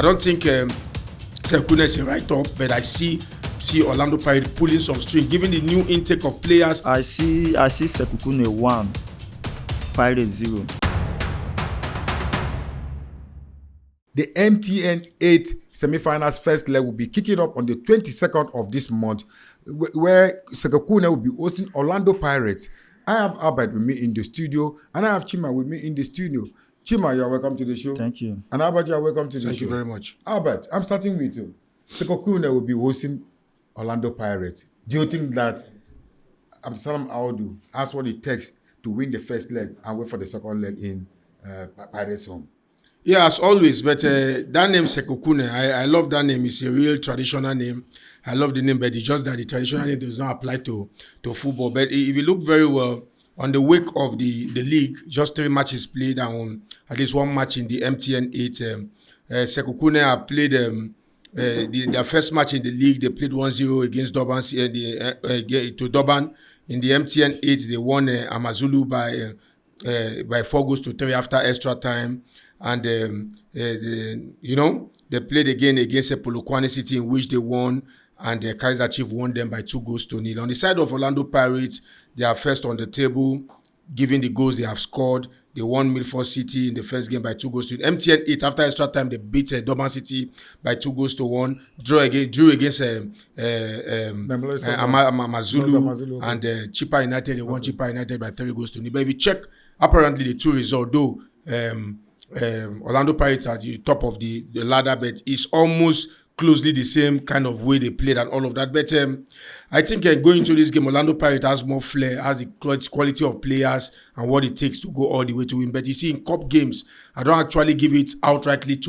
I don't think Sekhukhune is a write-up, but I see Orlando Pirates pulling some string, given the new intake of players. I see Sekhukhune 1, Pirates 0. The MTN8 semi-finals first leg will be kicking up on the 22nd of this month, where Sekhukhune will be hosting Orlando Pirates. I have Albert with me in the studio, and I have Chima with me in the studio. Chima, you are welcome to the show. Thank you. And Albert, you are welcome to the show. Thank you very much. Albert, I'm starting with you. Sekhukhune will be hosting Orlando Pirates. Do you think that Abdulsalam Audu has what it takes to win the first leg and wait for the second leg in Pirates home? Yeah, as always, but that name Sekhukhune, I love that name. It's a real traditional name. I love the name, but it's just that the traditional name does not apply to football. But if you look very well, on the wake of the league, just 3 matches played and at least 1 match in the MTN8. Sekhukhune have played their first match in the league. They played 1-0 against Durban to Durban. In the MTN8, they won Amazulu by 4-3 after extra time. And they played again against Polokwane City, in which they won, and Kaiser Chiefs won them by 2-0. On the side of Orlando Pirates, they are first on the table, given the goals they have scored. They won Milford City in the first game by 2-0. MTN8, after extra time, they beat Durban City by 2-1. Drew against Amazulu, and Chippa United. They won Chippa United by 3-0. But if you check, apparently the 2 results, though, Orlando Pirates are at the top of the ladder, but it's almost closely the same kind of way they played and all of that. But I think going into this game, Orlando Pirates has more flair, has the quality of players and what it takes to go all the way to win. But you see, in cup games, I don't actually give it outrightly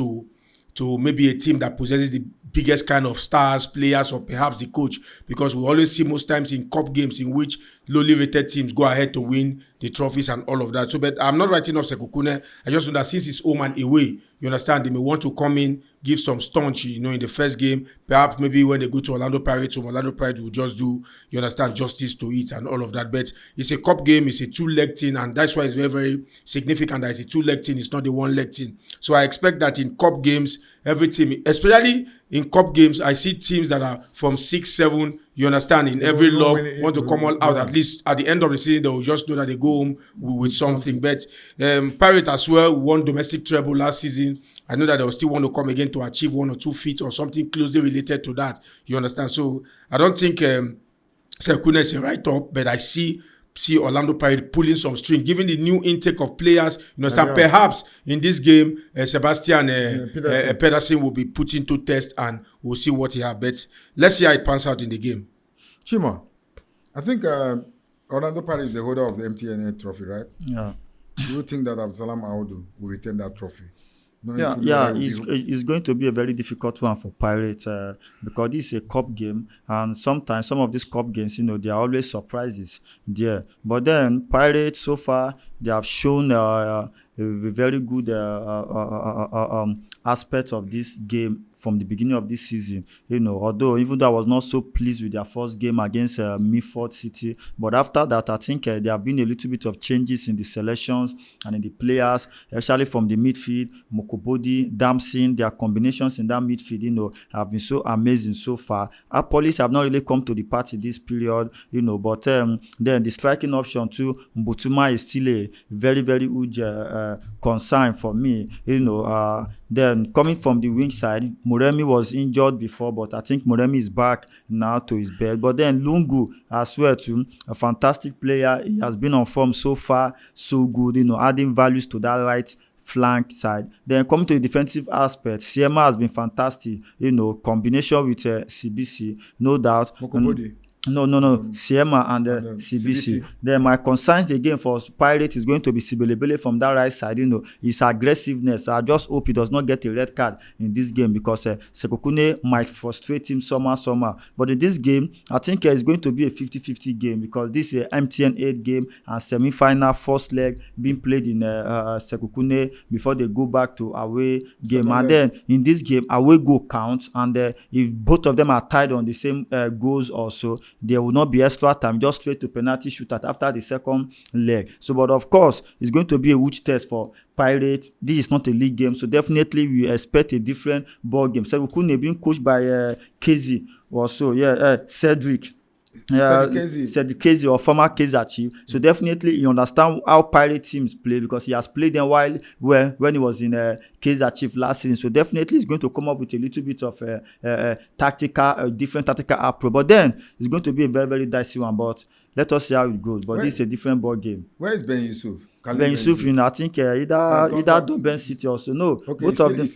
to maybe a team that possesses the biggest kind of stars, players, or perhaps the coach, because we always see most times in cup games in which lowly rated teams go ahead to win the trophies and all of that. So, but I'm not writing off Sekhukhune. I just know that since it's home and away, you understand, they may want to come in, give some staunch, in the first game. Perhaps maybe when they go to Orlando Pirates, will just do, you understand, justice to it and all of that. But it's a cup game, it's a 2-leg thing, and that's why it's very, very significant that it's a 2-leg thing, it's not a 1-leg thing. So I expect that in cup games, every team, especially in cup games, I see teams that are from 6-7, you understand, in every log, want to come all out. At least at the end of the season, they will just know that they go home with something. But Pirates as well won domestic treble last season. I know that they will still want to come again to achieve 1 or 2 feats or something closely related to that. You understand? So I don't think Sekhukhune is a write-up, but I see Orlando Pirates pulling some string, given the new intake of players. You understand? Yeah. Perhaps in this game, Sebastian Pedersen will be put into test, and we'll see what he has. But let's see how it pans out in the game. Chima, I think Orlando Pirates is the holder of the MTN8 trophy, right? Yeah. Do you think that Abdulsalam Audu will retain that trophy? It's going to be a very difficult one for Pirates because this is a cup game, and sometimes some of these cup games, there are always surprises there. But then Pirates so far, they have shown a very good aspect of this game from the beginning of this season. Although even though I was not so pleased with their first game against Milford City, but after that, I think there have been a little bit of changes in the selections and in the players, especially from the midfield. Mokobodi, Damson, their combinations in that midfield, have been so amazing so far. Our police have not really come to the party this period, but then the striking option too, Mbuthuma is still a very, very huge concern for me. Then coming from the wing side, Moremi was injured before, but I think Moremi is back now to his bed. But then Lungu as well too, a fantastic player. He has been on form so far, so good, adding values to that right flank side. Then coming to the defensive aspect, Siema has been fantastic, combination with CBC, no doubt. No. Siema and CBC. Then my concerns again for Pirates is going to be Sibelebele from that right side. His aggressiveness. I just hope he does not get a red card in this game because Sekhukhune might frustrate him somehow. But in this game, I think it's going to be a 50-50 game because this is an MTN8 game and semi-final first leg being played in Sekhukhune before they go back to away game. And then in this game, away goal counts, and if both of them are tied on the same goals also, there will not be extra time, just straight to penalty shootout after the second leg. So, but of course, it's going to be a huge test for Pirates. This is not a league game, so definitely we expect a different ball game. Sekhukhune being coached by KZ or so, Cedric. Cedric Casey or former Kaizer Chief. So definitely you understand how Pirate teams play because he has played them when he was in Kaizer Chief last season. So definitely he's going to come up with a little bit of different tactical approach. But then it's going to be a very, very dicey one. But let us see how it goes. But this is a different ball game. Where is Ben Yusuf? Ben Yusuf, I think either Durban City also. No, okay, both of them.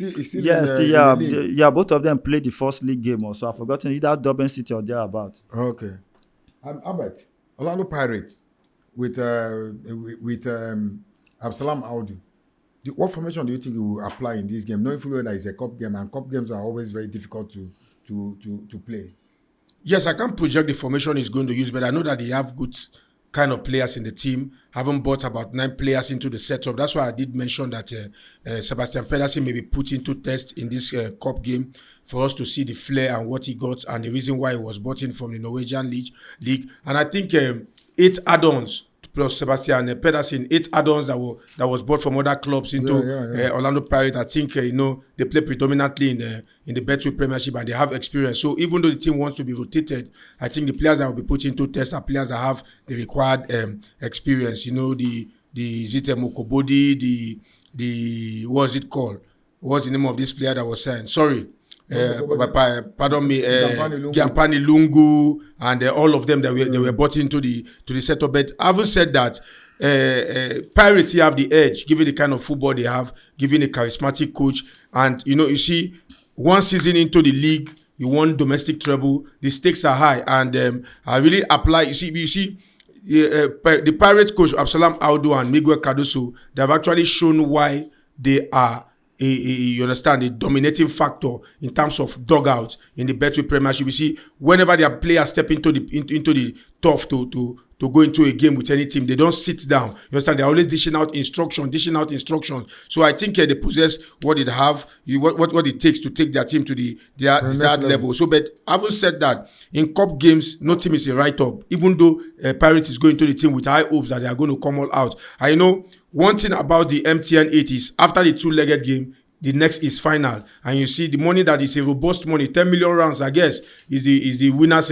Both of them played the first league game also. I've forgotten either Durban City or thereabout. Okay. Albert, Orlando Pirates with Absalam Audu. What formation do you think you will apply in this game? Knowing fully that it's a cup game, and cup games are always very difficult to play. Yes, I can't project the formation he's going to use, but I know that they have good kind of players in the team. Haven't brought about 9 players into the setup. That's why I did mention that Sebastian Pedersen may be put into test in this cup game for us to see the flair and what he got and the reason why he was brought in from the Norwegian league. And I think 8 add-ons plus Sebastian Pedersen, 8 add-ons that was brought from other clubs into Orlando Pirates. I think they play predominantly in the Betway Premiership and they have experience. So even though the team wants to be rotated, I think the players that will be put into test are players that have the required experience. The Zite Mokobodi, the what's it called? What's the name of this player that was signed? Sorry. Pardon me, Giampani Lungu and all of them that they were brought into the setup. But having said that, Pirates here have the edge, given the kind of football they have, given a charismatic coach, and you see, one season into the league, you won domestic treble. The stakes are high, and I really apply. You see. The Pirates coach Absalam Audu and Miguel Cardoso, they have actually shown why they are you understand, a dominating factor in terms of dugout in the Betway Premiership. You see, whenever their players step into the turf to go into a game with any team, they don't sit down. You understand? They're always dishing out instructions. So I think they possess what it have, what it takes to take their team to their desired level. So, but having said that, in cup games, no team is a write-up. Even though Pirates is going to the team with high hopes that they are going to come all out. I know one thing about the MTN8 is after the 2-legged game, the next is final, and you see the money that is a robust money, 10 million rounds, I guess, is the winner's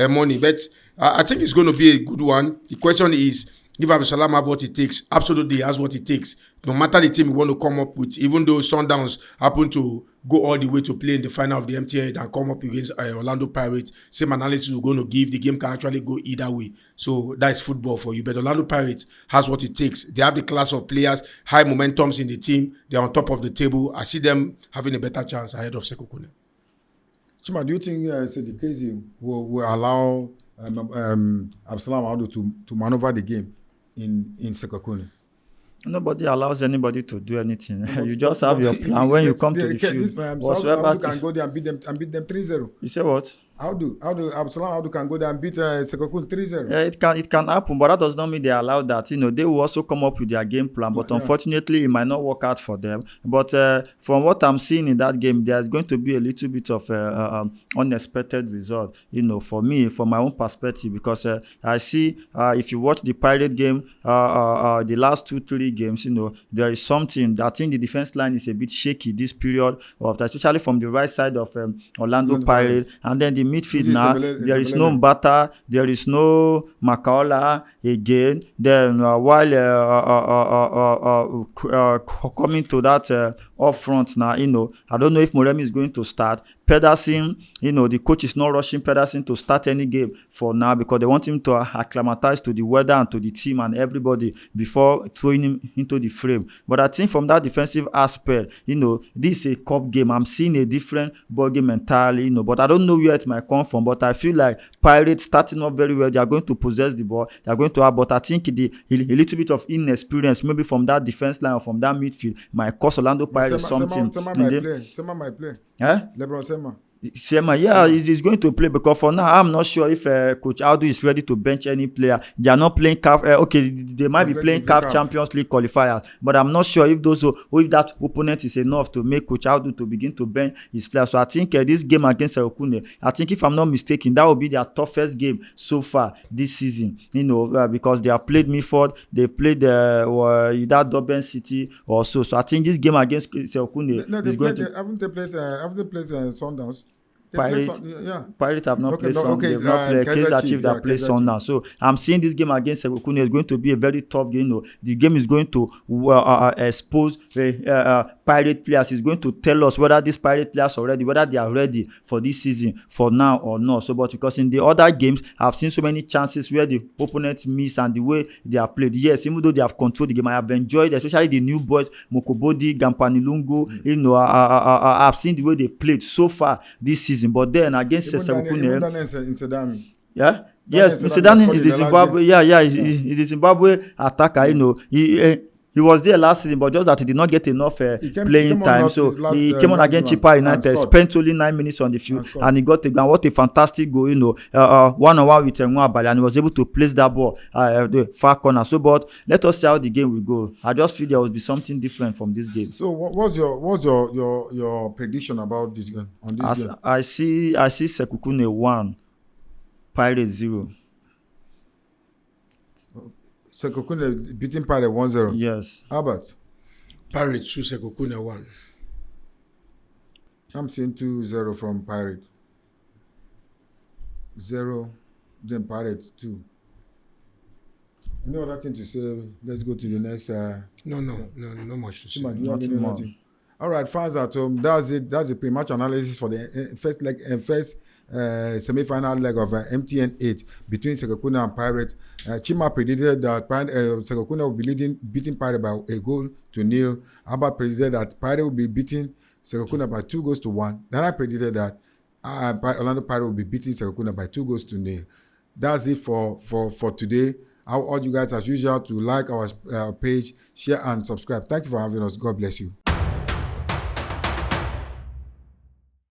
money. But I think it's going to be a good one. The question is, if Absalam have what it takes, absolutely has what it takes. No matter the team we want to come up with, even though Sundowns happen to go all the way to play in the final of the MTN8 and come up against Orlando Pirates, same analysis we're going to give. The game can actually go either way. So that's football for you. But Orlando Pirates has what it takes. They have the class of players, high momentums in the team. They're on top of the table. I see them having a better chance ahead of Sekhukhune. Chima, do you think the KZ will allow Absalam Audu to maneuver the game in Sekhukhune? Nobody allows anybody to do anything. You just have your plan when you come to the field. Absalam can go there and beat them 3-0. You say what? Absalam Audu can go there and beat Sekhukhune 3-0. Yeah, it can happen, but that does not mean they allow that. They will also come up with their game plan, but unfortunately, it might not work out for them. But from what I'm seeing in that game, there's going to be a little bit of unexpected result. For me, from my own perspective, because I see if you watch the Pirate game, the last 2-3 games, there is something. I think the defense line is a bit shaky this period of that, especially from the right side of Orlando Pirates, and then the midfield now, there is no Mbata, there is no Makaola again. Then while coming to that up front now, I don't know if Moremi is going to start. Pedersen, the coach is not rushing Pedersen to start any game for now because they want him to acclimatize to the weather and to the team and everybody before throwing him into the frame. But I think from that defensive aspect, this is a cup game. I'm seeing a different ball game entirely, but I don't know where it might come from. But I feel like Pirates starting up very well. They are going to possess the ball. They are going to have, but I think a little bit of inexperience, maybe from that defense line or from that midfield, might cost Orlando Pirates something. Sema might play. Eh? LeBron Sema. Sema, yeah, he's going to play because for now I'm not sure if Coach Aldo is ready to bench any player. They are not playing CAF. Okay, they might be playing CAF Champions League qualifiers, but I'm not sure if if that opponent is enough to make Coach Aldo to begin to bench his players. So I think this game against Sekhukhune, I think if I'm not mistaken, that will be their toughest game so far this season. Because they have played Milford, they played either Durban City or so. So I think this game against Sekhukhune is going to. Haven't they played Sundowns? Pirates have not played Sundowns. They've not played Kaizer Chiefs that play Sundowns. So I'm seeing this game against Sekhukhune is going to be a very tough game. The game is going to expose Pirate players. It's going to tell us whether these Pirate players are ready, whether they are ready for this season for now or not. So, but because in the other games, I've seen so many chances where the opponents miss and the way they are played. Yes, even though they have controlled the game, I have enjoyed, especially the new boys, Mokobodi, Gampanilungu. I've seen the way they played so far this season. But then against Sekhukhune, yeah, yes, Msedani is the Zimbabwe. He's the Zimbabwe attacker. He was there last season, but just that he did not get enough playing time. So he came on against Chippa United, spent only 9 minutes on the field, and he got a goal. What a fantastic goal, one-on-one with Nwabali, and he was able to place that ball the far corner. So, but let us see how the game will go. I just feel there will be something different from this game. So, what's your prediction about this game? On this game? I see Sekhukhune 1, Pirates 0. Sekhukhune beating Pirates 1-0. Yes. How about? Pirates 2, Sekhukhune 1. I'm seeing 2-0 from Pirates. 0, then Pirates 2. Any other thing to say? Let's go to the next. No much to say. Nothing. All right, fans at home. That's it. That's the pre-match analysis for the first semi-final leg of MTN8 between Sekhukhune and Pirates. Chima predicted that Sekhukhune will be beating Pirates by 1-0. Abba predicted that Pirates will be beating Sekhukhune by 2-1. Then I predicted that Orlando Pirates will be beating Sekhukhune by 2-0. That's it for today. I urge you guys, as usual, to like our page, share, and subscribe. Thank you for having us. God bless you.